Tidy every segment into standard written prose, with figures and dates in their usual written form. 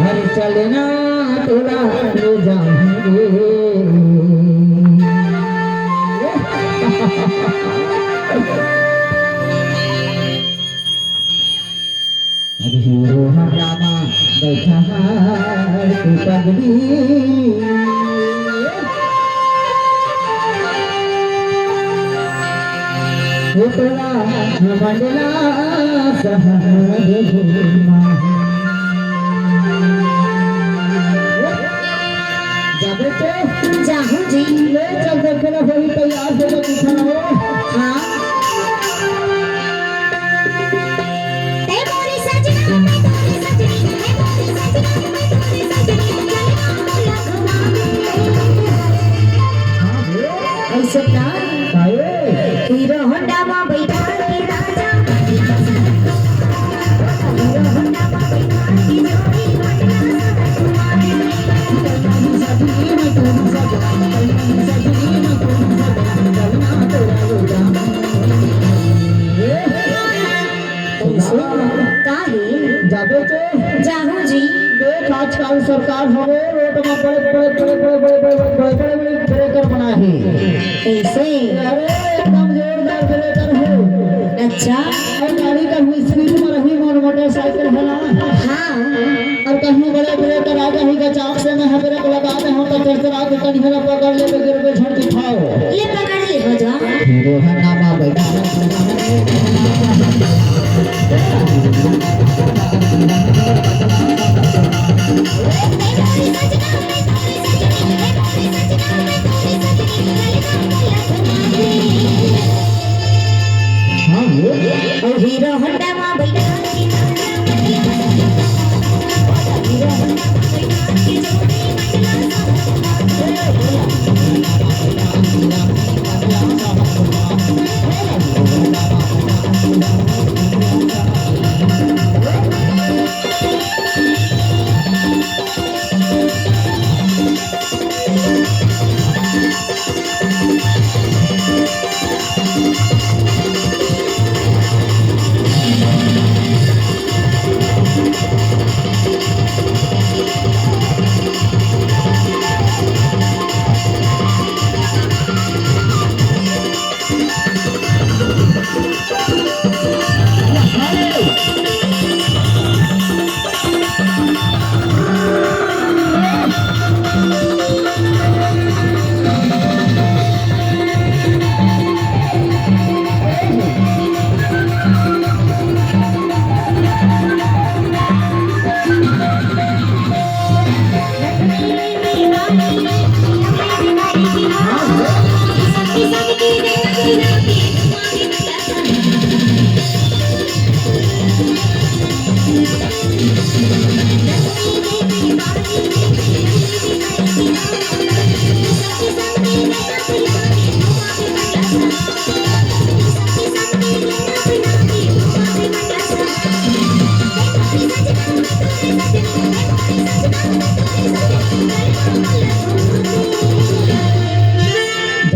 हर चलना तेरा ले जाएंगे हीरो हंगामा बैठा तू पगड़ी उतरा मंडला सहर घूमा जाबे तो जाहू जी ले चल देखना होई तैयार हो तो दिखना हो हाँ ते मोरी सजना मैं तोरी सजनी मैं मोरी सजना मैं तोरी सजनी चलना मोला घुमावे ऐसे ना काहे हीरो होंडा में बैठा के राजा हीरो होंडा में बैठा के जोड़ी घटना घुमावे जाबे तो जाहू जी देख आजकल सरकार हवे रोड में बड़े ब्रेकर बना है कैसे अरे एकदम जोरदार ब्रेकर हो अच्छा और गाड़ी का स्पीड में रही मोटरसाइकिल है ना हाँ और कहीं बड़े ब्रेकर आगे ही का चाक से मैं ब्रेक लगा दे हम तो तेरे आगे कहीं ना पकड़ ले गिर पे झड़ दिखाओ ले पकड़ ले बजा हीरो है नामा बैठा हीरो होंडा में बैठा के हीरो होंडा में बैठा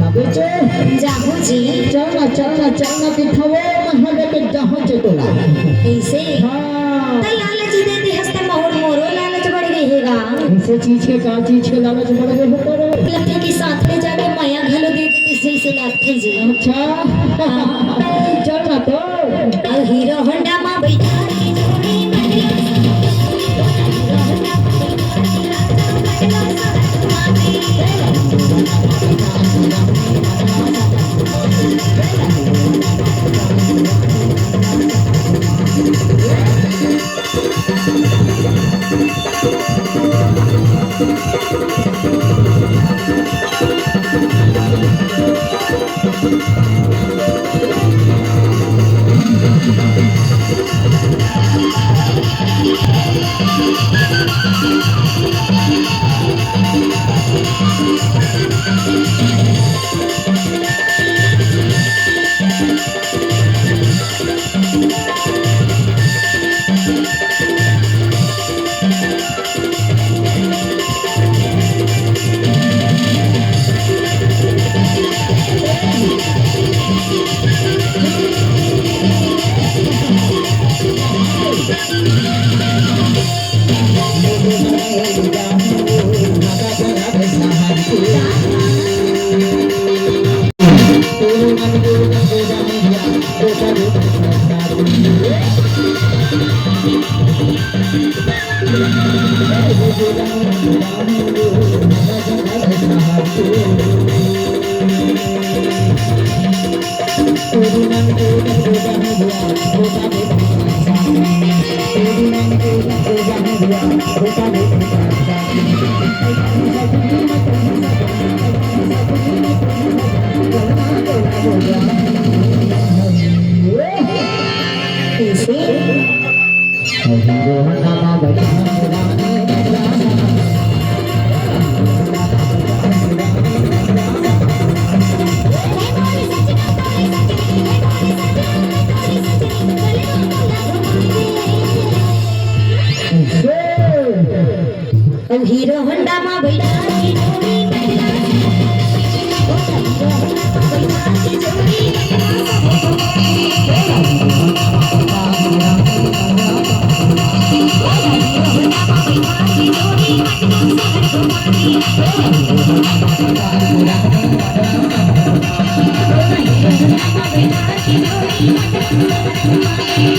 के जोड़ी जाहू जी चलना दिखाओ मैं लेके जहां चटोला ऐसे हां तो लालच दे दे हंसते मोर मोरो लालच बढ़ गई हैगा ऐसे चीज के का चीज के लालच बढ़ गए हो करो लड़के के साथ ले जाके माया घलो दे देते सही से लगते जी अच्छा चलना तो और हीरो होंडा में बैठा के जोड़ी हीरो होंडा में बैठा के राजा Thank you. तेरी नंग तेरी जाने दिया होता तेरी नंग तेरी जाने दिया होता हीरो होंडा मा बैठा की जोड़ी बैठा हीरो होंडा मा बैठा की जोड़ी बैठा